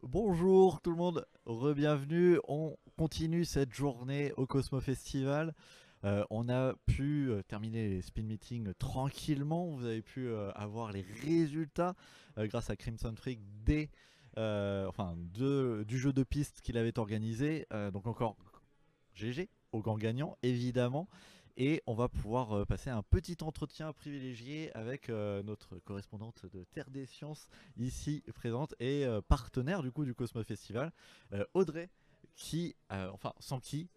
Bonjour tout le monde, re-bienvenue. On continue cette journée au Cosmo Festival. On a pu terminer les spin meetings tranquillement. Vous avez pu avoir les résultats grâce à Crimson Freak du jeu de piste qu'il avait organisé. Donc encore GG au grand gagnant évidemment. Et on va pouvoir passer un petit entretien privilégié avec notre correspondante de Terre des Sciences ici présente et partenaire du coup du Cosmo Festival, Audrey, sans qui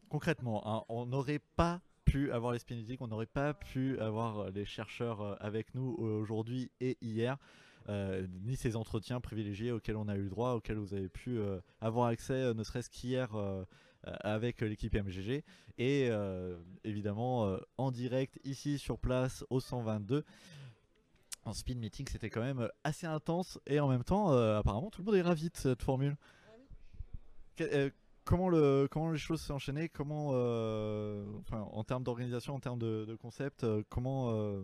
concrètement hein, on n'aurait pas pu avoir les spénétiques, on n'aurait pas pu avoir les chercheurs avec nous aujourd'hui et hier, ni ces entretiens privilégiés auxquels on a eu le droit, auxquels vous avez pu avoir accès, ne serait-ce qu'hier avec l'équipe MGG, et évidemment en direct ici sur place au 122. En speed meeting, c'était quand même assez intense, et en même temps, apparemment, tout le monde est ravi de cette formule. Comment les choses s'est enchaînées, en termes d'organisation, en termes de concept, comment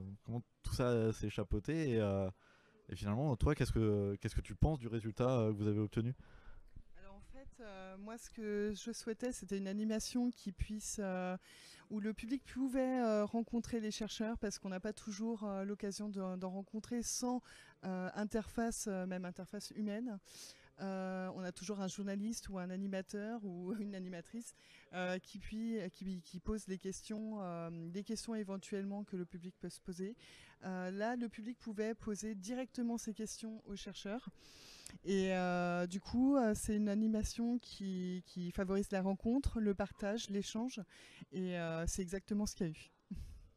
tout ça s'est chapeauté, et finalement, toi, qu'est-ce que tu penses du résultat que vous avez obtenu? Alors en fait, moi ce que je souhaitais, c'était une animation où le public pouvait rencontrer les chercheurs, parce qu'on n'a pas toujours l'occasion d'en rencontrer sans même interface humaine. On a toujours un journaliste ou un animateur ou une animatrice qui pose des questions éventuellement que le public peut se poser. Là, le public pouvait poser directement ses questions aux chercheurs. Et du coup, c'est une animation qui favorise la rencontre, le partage, l'échange. Et c'est exactement ce qu'il y a eu.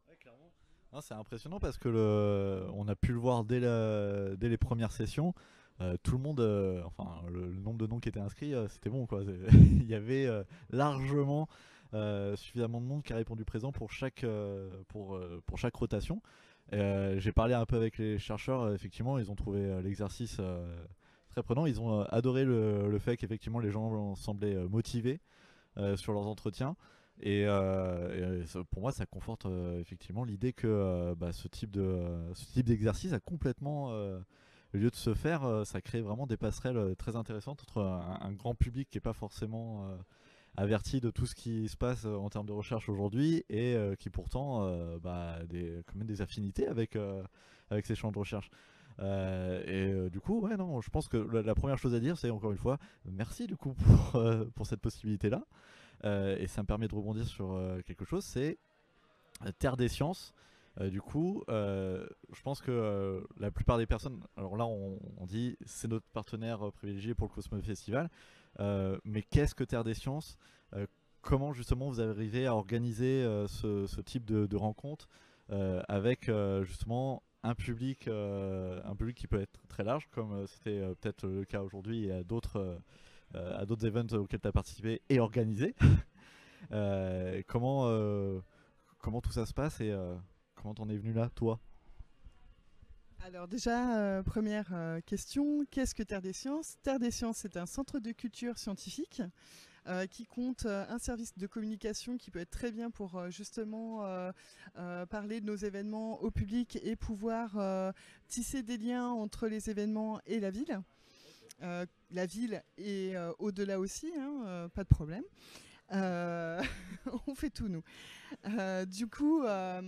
Ouais, clairement. Non, c'est impressionnant parce que on a pu le voir dès les premières sessions. Tout le monde, le nombre de noms qui étaient inscrits, c'était bon quoi. Il y avait largement suffisamment de monde qui a répondu présent pour chaque rotation. J'ai parlé un peu avec les chercheurs, effectivement, ils ont trouvé l'exercice très prenant. Ils ont adoré le fait qu'effectivement les gens semblaient motivés sur leurs entretiens. Pour moi, ça conforte effectivement l'idée que ce type d'exercice a complètement lieu de se faire. Ça crée vraiment des passerelles très intéressantes entre un grand public qui n'est pas forcément averti de tout ce qui se passe en termes de recherche aujourd'hui et qui pourtant quand même des affinités avec ces champs de recherche. Du coup, ouais, non, je pense que la première chose à dire, c'est encore une fois, merci du coup pour cette possibilité-là. Et ça me permet de rebondir sur quelque chose, c'est Terre des Sciences. Je pense que la plupart des personnes, alors là on dit c'est notre partenaire privilégié pour le Cosmo Festival, mais qu'est-ce que Terre des Sciences? Comment justement vous arrivez à organiser ce type de rencontre avec justement un public qui peut être très large, comme c'était peut-être le cas aujourd'hui et à d'autres events auxquels tu as participé et organisé. Euh, comment, euh, comment tout ça se passe et comment t'en es venu là, toi? Alors déjà, première question, qu'est-ce que Terre des Sciences? Terre des Sciences, c'est un centre de culture scientifique qui compte un service de communication qui peut être très bien pour justement parler de nos événements au public et pouvoir tisser des liens entre les événements et la ville. La ville et au-delà aussi, hein, pas de problème. Euh, on fait tout, nous. Euh, du coup, euh,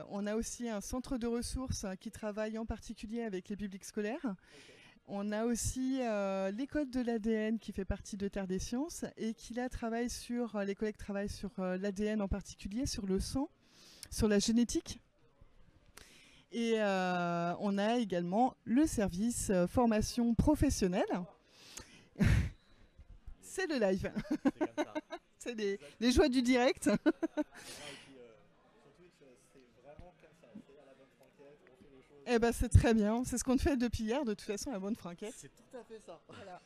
on a aussi un centre de ressources qui travaille en particulier avec les publics scolaires. On a aussi l'école de l'ADN qui fait partie de Terre des Sciences et qui là les collègues travaillent sur l'ADN en particulier, sur le sang, sur la génétique. Et on a également le service formation professionnelle. C'est le live, C'est comme ça. c'est Ça, les joies du direct. non, et puis sur Twitch, c'est vraiment comme ça. C'est à la bonne franquette, on fait les choses. Eh ben c'est très bien, c'est ce qu'on fait depuis hier, de toute façon, la bonne franquette. C'est tout à fait ça. Voilà.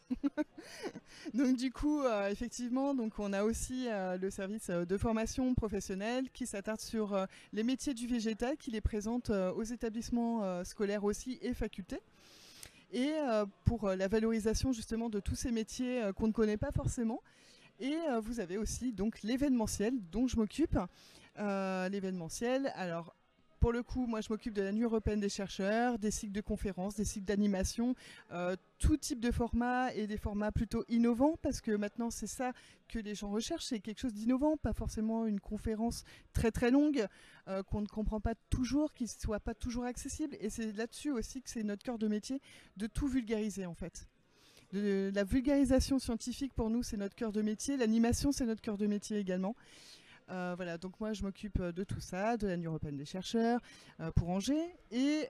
Donc du coup, effectivement, donc on a aussi le service de formation professionnelle qui s'attarde sur les métiers du végétal, qui les présente aux établissements scolaires aussi et facultés. Et pour la valorisation justement de tous ces métiers qu'on ne connaît pas forcément. Et vous avez aussi donc l'événementiel dont je m'occupe. L'événementiel, alors pour le coup, moi je m'occupe de la Nuit européenne des chercheurs, des cycles de conférences, des cycles d'animation, tout type de format et des formats plutôt innovants parce que maintenant c'est ça que les gens recherchent, c'est quelque chose d'innovant, pas forcément une conférence très très longue qu'on ne comprend pas toujours, qui ne soit pas toujours accessible et c'est là-dessus aussi que c'est notre cœur de métier de tout vulgariser en fait. La vulgarisation scientifique pour nous c'est notre cœur de métier, l'animation c'est notre cœur de métier également. Voilà, donc moi je m'occupe de tout ça, de la Nuit européenne des chercheurs pour Angers et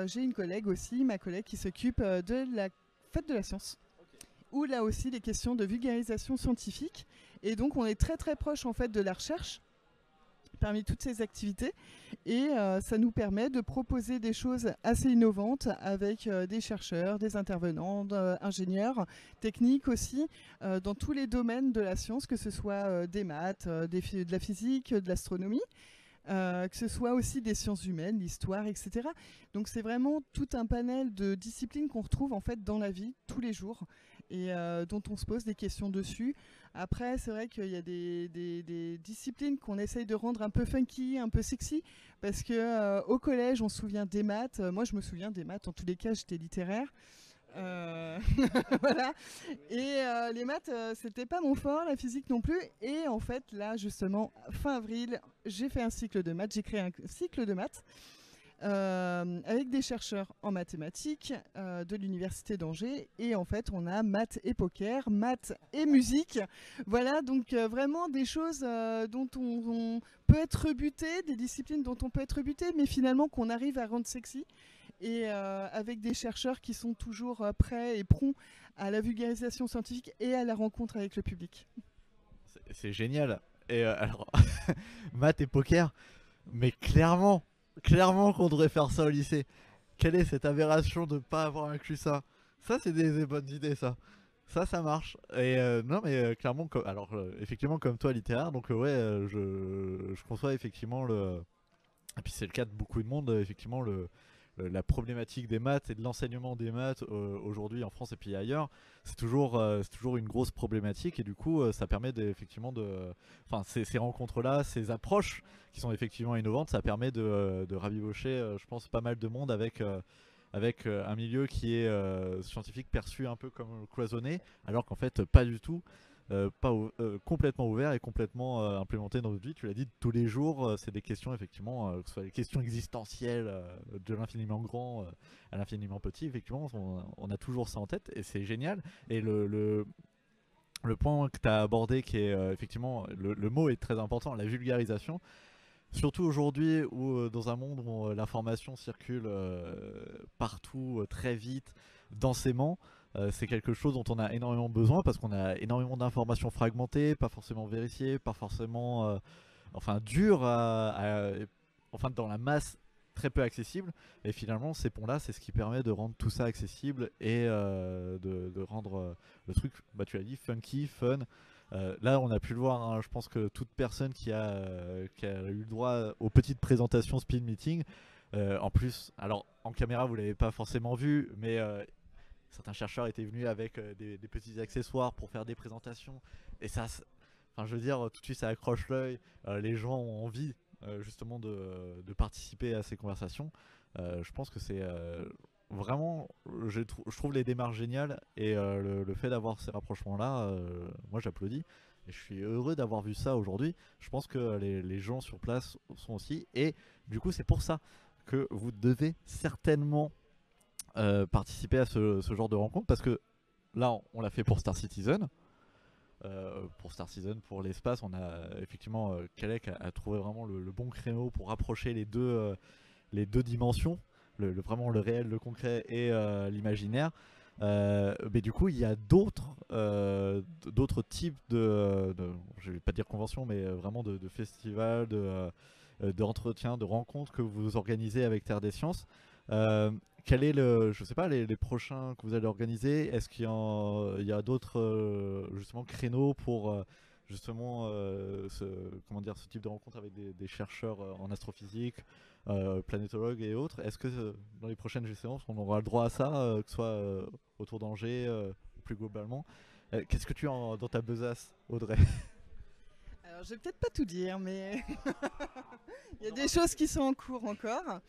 j'ai une collègue aussi, ma collègue qui s'occupe de la fête de la science où là aussi les questions de vulgarisation scientifique et donc on est très très proche en fait de la recherche parmi toutes ces activités et ça nous permet de proposer des choses assez innovantes avec des chercheurs, des intervenants, ingénieurs, techniques aussi, dans tous les domaines de la science, que ce soit des maths, de la physique, de l'astronomie. Que ce soit aussi des sciences humaines, l'histoire, etc. Donc c'est vraiment tout un panel de disciplines qu'on retrouve en fait dans la vie tous les jours et dont on se pose des questions dessus. Après, c'est vrai qu'il y a des disciplines qu'on essaye de rendre un peu funky, un peu sexy, parce que au collège, on se souvient des maths. Moi, je me souviens des maths. En tous les cas, j'étais littéraire. Voilà. Et les maths, c'était pas mon fort, la physique non plus. Et en fait, là, justement, fin avril, j'ai fait un cycle de maths. J'ai créé un cycle de maths avec des chercheurs en mathématiques de l'université d'Angers. Et en fait, on a maths et poker, maths et musique. Voilà, donc vraiment des choses dont on peut être rebuté, des disciplines dont on peut être rebuté, mais finalement qu'on arrive à rendre sexy. Et avec des chercheurs qui sont toujours prêts et prompts à la vulgarisation scientifique et à la rencontre avec le public. C'est génial. Et alors, maths et poker, mais clairement qu'on devrait faire ça au lycée. Quelle est cette aberration de ne pas avoir inclus ça? Ça, c'est des bonnes idées, ça. Ça marche. Et non, mais clairement, alors effectivement, comme toi, littéraire, donc ouais, je conçois effectivement le. Et puis c'est le cas de beaucoup de monde, effectivement, la problématique des maths et de l'enseignement des maths aujourd'hui en France et puis ailleurs, c'est toujours une grosse problématique et du coup ça permet effectivement enfin ces rencontres-là, ces approches qui sont effectivement innovantes, ça permet de rabibocher, je pense, pas mal de monde avec un milieu qui est scientifique perçu un peu comme cloisonné, alors qu'en fait pas du tout. Pas complètement ouvert et complètement implémenté dans notre vie. Tu l'as dit, tous les jours, c'est des questions effectivement, que ce soit des questions existentielles de l'infiniment grand à l'infiniment petit. Effectivement, on a toujours ça en tête et c'est génial. Et le point que tu as abordé, qui est effectivement, le mot est très important, la vulgarisation. Surtout aujourd'hui, où dans un monde où l'information circule partout très vite, densément, c'est quelque chose dont on a énormément besoin parce qu'on a énormément d'informations fragmentées, pas forcément vérifiées, pas forcément, enfin dures, enfin dans la masse très peu accessible. Et finalement, ces ponts-là, c'est ce qui permet de rendre tout ça accessible et de rendre le truc, bah, tu l'as dit, funky, fun. Là, on a pu le voir, hein, je pense que toute personne qui a eu le droit aux petites présentations speed meeting, en plus, alors en caméra vous l'avez pas forcément vu, mais certains chercheurs étaient venus avec des petits accessoires pour faire des présentations, et ça, enfin, je veux dire, tout de suite ça accroche l'œil, les gens ont envie justement de participer à ces conversations. Je pense que c'est vraiment, je trouve les démarches géniales et le fait d'avoir ces rapprochements là, moi j'applaudis et je suis heureux d'avoir vu ça aujourd'hui. Je pense que les gens sur place sont aussi, et du coup c'est pour ça que vous devez certainement participer à ce genre de rencontre, parce que là on l'a fait pour Star Citizen. Pour l'espace, on a effectivement Kalec a trouvé vraiment le bon créneau pour rapprocher les deux dimensions, vraiment le réel, le concret et l'imaginaire. Mais du coup, il y a d'autres types je vais pas dire conventions, mais vraiment de festivals, d'entretiens, de rencontres que vous organisez avec Terre des Sciences. Quel est je sais pas, les prochains que vous allez organiser? Est-ce qu'il y a d'autres justement créneaux pour justement comment dire, ce type de rencontre avec des chercheurs en astrophysique, planétologues et autres? Est-ce que dans les prochaines séances on aura le droit à ça, que ce soit autour d'Angers, plus globalement? Qu'est-ce que tu as dans ta besace, Audrey? Alors, je vais peut-être pas tout dire, mais il y a des choses qui sont en cours encore.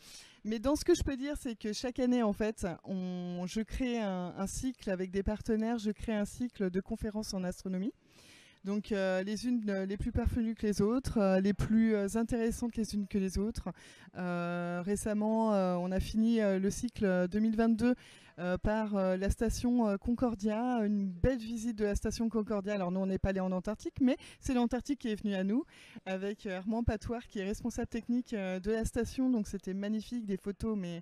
Mais dans ce que je peux dire, c'est que chaque année, en fait, je crée un cycle avec des partenaires, je crée un cycle de conférences en astronomie. Donc les unes les plus parvenues que les autres, les plus intéressantes les unes que les autres. Récemment, on a fini le cycle 2022 par la station Concordia, une belle visite de la station Concordia. Alors nous, on n'est pas allé en Antarctique, mais c'est l'Antarctique qui est venu à nous, avec Armand Patoir qui est responsable technique de la station. Donc c'était magnifique, des photos, mais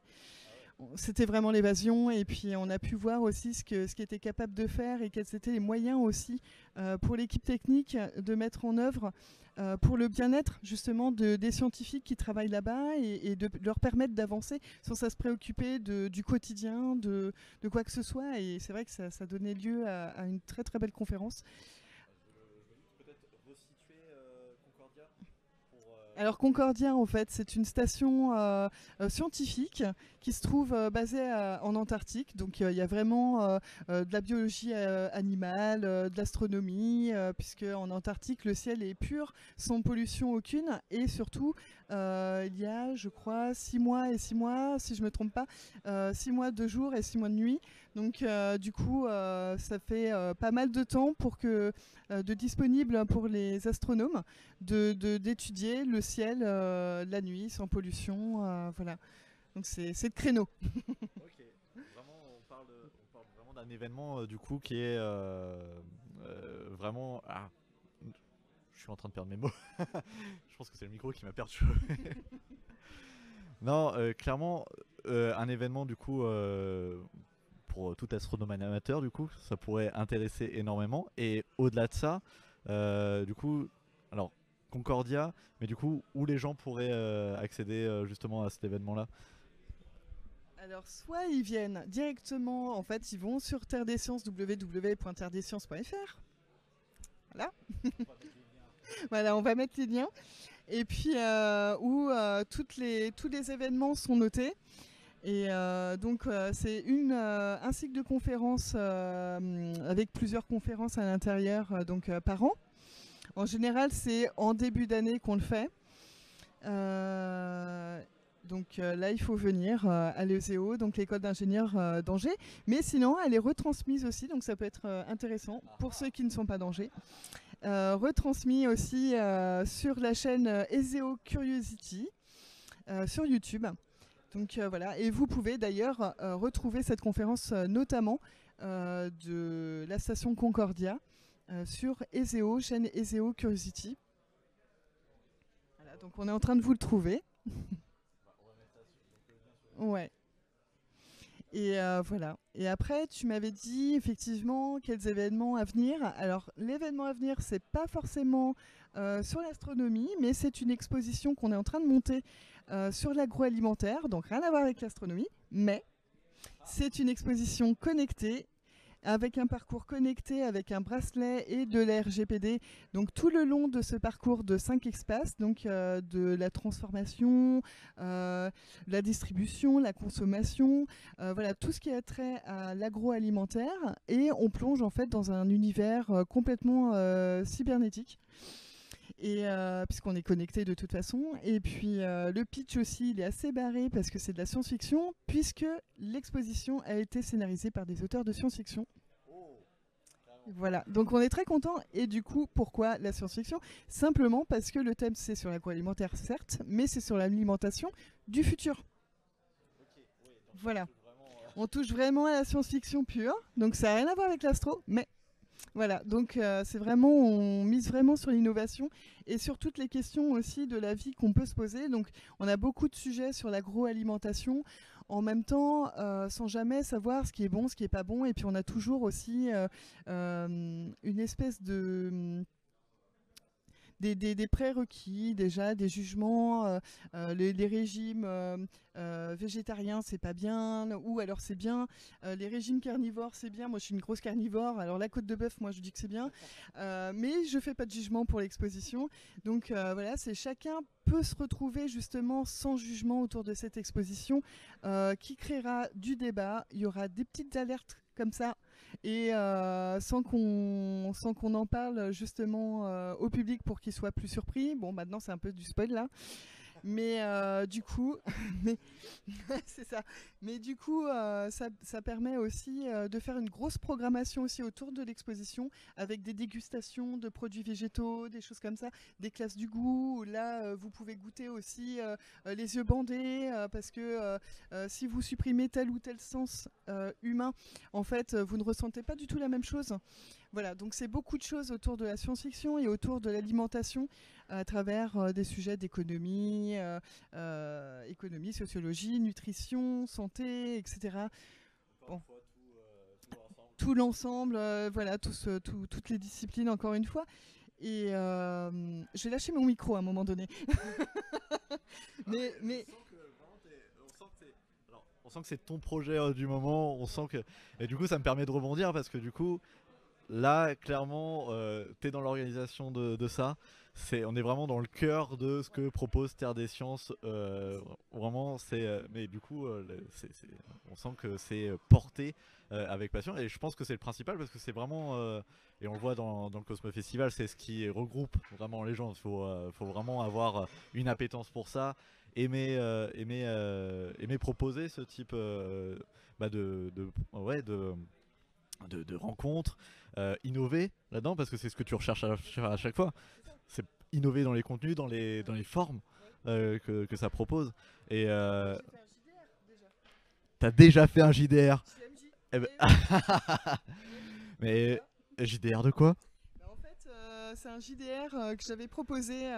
c'était vraiment l'évasion. Et puis on a pu voir aussi ce qu'il était capable de faire et quels étaient les moyens aussi pour l'équipe technique de mettre en œuvre pour le bien-être justement des scientifiques qui travaillent là-bas et de leur permettre d'avancer sans se préoccuper du quotidien, de quoi que ce soit. Et c'est vrai que ça donnait lieu à une très très belle conférence. Peut-être resituer Concordia Alors Concordia, en fait, c'est une station scientifique qui se trouve basée en Antarctique. Donc il y a vraiment de la biologie animale, de l'astronomie, puisque en Antarctique, le ciel est pur, sans pollution aucune. Et surtout, il y a, je crois, 6 mois et 6 mois, si je ne me trompe pas, 6 mois de jour et 6 mois de nuit. Donc du coup, ça fait pas mal de temps de disponible pour les astronomes d'étudier le ciel la nuit sans pollution. Voilà. Donc c'est le créneau. Ok. Vraiment, on parle vraiment d'un événement du coup qui est vraiment. Ah, je suis en train de perdre mes mots. Je pense que c'est le micro qui m'a perdu. Non, clairement, un événement du coup pour tout astronome amateur, du coup, ça pourrait intéresser énormément. Et au-delà de ça, du coup, alors Concordia, mais du coup, où les gens pourraient accéder justement à cet événement-là? Alors soit ils viennent directement, en fait, ils vont sur Terre des Sciences, www.terredesciences.fr. Voilà. Voilà, on va mettre les liens. Et puis où tous les événements sont notés. Et donc c'est un cycle de conférences avec plusieurs conférences à l'intérieur par an. En général, c'est en début d'année qu'on le fait. Donc là, il faut venir à l'ESEO, donc l'école d'ingénieurs d'Angers. Mais sinon, elle est retransmise aussi, donc ça peut être intéressant pour ceux qui ne sont pas d'Angers. Retransmis aussi sur la chaîne ESEO Curiosity sur YouTube. Donc voilà, et vous pouvez d'ailleurs retrouver cette conférence notamment de la station Concordia sur ESEO, chaîne ESEO Curiosity. Voilà, donc on est en train de vous le trouver. Ouais. Et voilà. Et après, tu m'avais dit effectivement quels événements à venir. Alors, l'événement à venir, c'est pas forcément sur l'astronomie, mais c'est une exposition qu'on est en train de monter sur l'agroalimentaire, donc rien à voir avec l'astronomie, mais c'est une exposition connectée avec un parcours connecté, avec un bracelet et de la RGPD. Donc tout le long de ce parcours de 5 espaces, donc de la transformation, la distribution, la consommation, voilà, tout ce qui a trait à l'agroalimentaire. Et on plonge en fait dans un univers complètement cybernétique. Et puisqu'on est connecté de toute façon. Et puis le pitch aussi, il est assez barré parce que c'est de la science-fiction, puisque l'exposition a été scénarisée par des auteurs de science-fiction. Voilà, donc on est très content. Et du coup, pourquoi la science-fiction? Simplement parce que le thème, c'est sur l'agroalimentaire, certes, mais c'est sur l'alimentation du futur. Voilà, on touche vraiment à la science-fiction pure, donc ça n'a rien à voir avec l'astro, mais voilà, donc c'est vraiment, on mise vraiment sur l'innovation et sur toutes les questions aussi de la vie qu'on peut se poser. Donc on a beaucoup de sujets sur l'agroalimentation, en même temps sans jamais savoir ce qui est bon, ce qui n'est pas bon. Et puis on a toujours aussi une espèce de des prérequis déjà, des jugements, les régimes végétariens c'est pas bien, ou alors c'est bien, les régimes carnivores c'est bien, moi je suis une grosse carnivore, alors la côte de bœuf moi je dis que c'est bien, mais je fais pas de jugement pour l'exposition, donc voilà, c'est chacun peut se retrouver justement sans jugement autour de cette exposition qui créera du débat. Il y aura des petites alertes comme ça, et sans qu'on en parle justement au public pour qu'il soit plus surpris. Bon, maintenant c'est un peu du spoil là. Mais du coup, mais c'est ça. Mais du coup, ça permet aussi de faire une grosse programmation aussi autour de l'exposition, avec des dégustations de produits végétaux, des choses comme ça, des classes du goût. Là, vous pouvez goûter aussi les yeux bandés, parce que si vous supprimez tel ou tel sens humain, en fait, vous ne ressentez pas du tout la même chose. Voilà, donc c'est beaucoup de choses autour de la science-fiction et autour de l'alimentation à travers des sujets d'économie, économie, sociologie, nutrition, santé, etc. Bon. Tout l'ensemble, voilà, toutes les disciplines encore une fois. Et je vais lâcher mon micro à un moment donné. mais... On sent que c'est ton projet du moment, on sent que... Et du coup ça me permet de rebondir parce que du coup, là clairement, t'es dans l'organisation de ça. On est vraiment dans le cœur de ce que propose Terre des Sciences. Vraiment, mais du coup, on sent que c'est porté avec passion. Et je pense que c'est le principal parce que c'est vraiment, et on le voit dans le Cosmo Festival, c'est ce qui regroupe vraiment les gens. Faut vraiment avoir une appétence pour ça. Aimer proposer ce type de rencontres, innover là-dedans parce que c'est ce que tu recherches à chaque fois. C'est innover dans les contenus, dans les formes que ça propose. Et t'as déjà fait un JDR. Eh ben... Mais JDR de quoi? C'est un JDR que j'avais proposé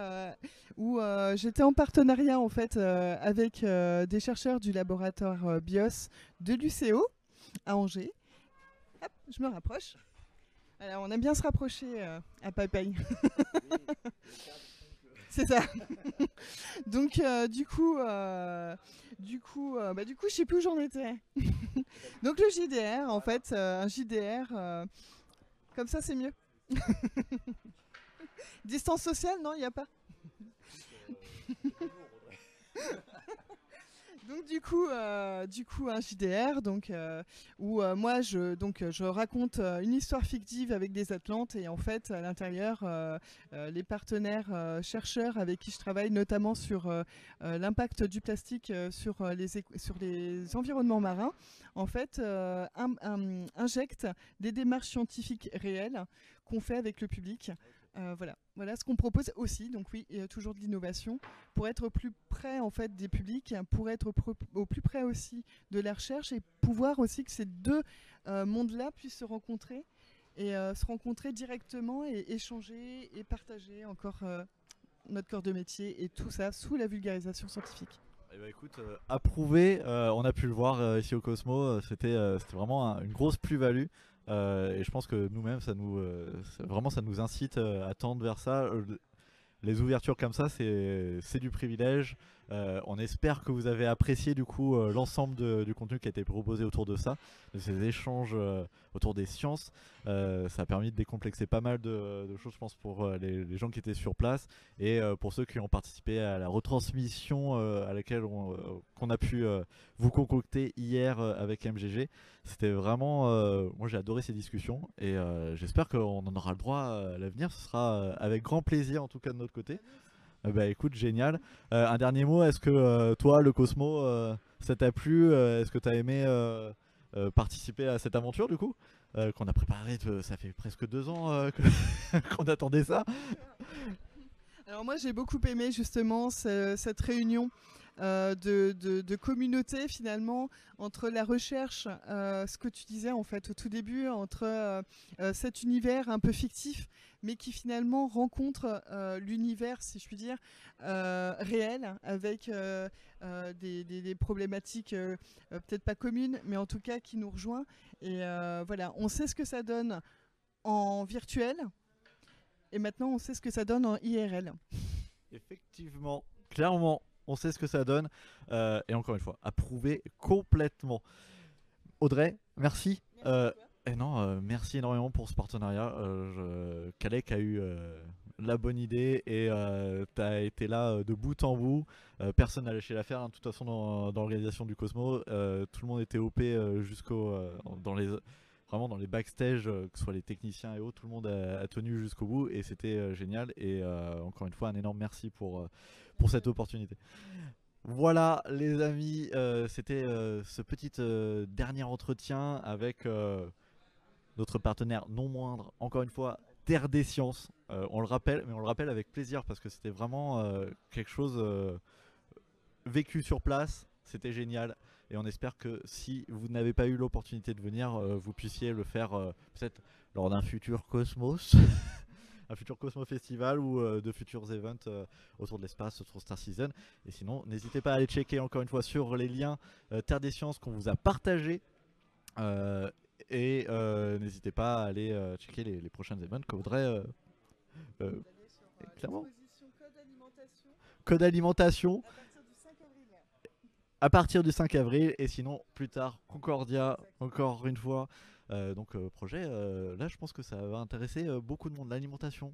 où j'étais en partenariat en fait avec des chercheurs du laboratoire BIOS de l'UCO à Angers. Hop, je me rapproche. Alors, on aime bien se rapprocher à Papaye. C'est ça. Donc du coup, je sais plus où j'en étais. Donc le JDR, en fait, un JDR, comme ça c'est mieux. Distance sociale, non, il n'y a pas. Donc du coup un JDR où moi je raconte une histoire fictive avec des Atlantes et en fait à l'intérieur les partenaires chercheurs avec qui je travaille notamment sur l'impact du plastique sur les environnements marins en fait injectent des démarches scientifiques réelles qu'on fait avec le public. Voilà ce qu'on propose aussi. Donc oui, toujours de l'innovation pour être au plus près en fait des publics, pour être au plus près aussi de la recherche et pouvoir aussi que ces deux mondes-là puissent se rencontrer directement et échanger et partager encore notre cœur de métier et tout ça sous la vulgarisation scientifique. Eh ben écoute, approuvé, on a pu le voir ici au Cosmo, c'était vraiment une grosse plus-value. Et je pense que nous-mêmes, ça nous incite à tendre vers ça. Les ouvertures comme ça, c'est du privilège. On espère que vous avez apprécié du coup l'ensemble du contenu qui a été proposé autour de ça, de ces échanges autour des sciences. Ça a permis de décomplexer pas mal de choses, je pense, pour les gens qui étaient sur place et pour ceux qui ont participé à la retransmission à laquelle qu'on a pu vous concocter hier avec MGG. C'était vraiment, moi j'ai adoré ces discussions et j'espère qu'on en aura le droit à l'avenir. Ce sera avec grand plaisir en tout cas de notre côté. Bah écoute, génial. Un dernier mot, est-ce que toi, le Cosmo, ça t'a plu? Est-ce que t'as aimé participer à cette aventure du coup qu'on a préparé, ça fait presque 2 ans qu'on attendait ça. Alors moi j'ai beaucoup aimé justement cette réunion de communauté finalement entre la recherche, ce que tu disais en fait au tout début, entre cet univers un peu fictif mais qui finalement rencontre l'univers, si je puis dire, réel, avec des problématiques peut-être pas communes, mais en tout cas qui nous rejoint. Et voilà, on sait ce que ça donne en virtuel, et maintenant on sait ce que ça donne en IRL. Effectivement, clairement, on sait ce que ça donne. Et encore une fois, approuvé complètement. Audrey, merci. Et non, merci énormément pour ce partenariat. Kalec a eu la bonne idée et tu as été là de bout en bout. Personne n'a lâché l'affaire. De toute façon, dans l'organisation du Cosmo, tout le monde était OP vraiment dans les backstage, que ce soit les techniciens et autres, tout le monde a tenu jusqu'au bout et c'était génial. Et encore une fois, un énorme merci pour cette opportunité. Voilà les amis, c'était ce petit dernier entretien avec notre partenaire non moindre, encore une fois, Terre des Sciences. On le rappelle, mais on le rappelle avec plaisir parce que c'était vraiment quelque chose vécu sur place, c'était génial. Et on espère que si vous n'avez pas eu l'opportunité de venir, vous puissiez le faire peut-être lors d'un futur Cosmos. Un futur Cosmo Festival ou de futurs events autour de l'espace, autour de Star Citizen. Et sinon, n'hésitez pas à aller checker encore une fois sur les liens Terre des Sciences qu'on vous a partagés. Et n'hésitez pas à aller checker les prochains events qu'Audrey clairement. Code alimentation. Code alimentation. À partir du 5 avril. À partir du 5 avril et sinon plus tard Concordia. Exactement. Encore une fois. Donc projet, là je pense que ça va intéresser beaucoup de monde. L'alimentation,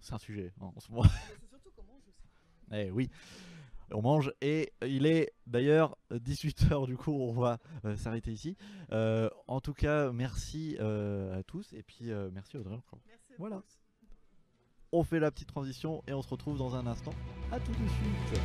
c'est un sujet hein, en ce moment. C'est surtout qu'on mange aussi. Eh oui, on mange et il est d'ailleurs 18h du coup on va s'arrêter ici. En tout cas merci à tous et puis merci Audrey encore. Merci voilà. Tous. On fait la petite transition et on se retrouve dans un instant. À tout de suite.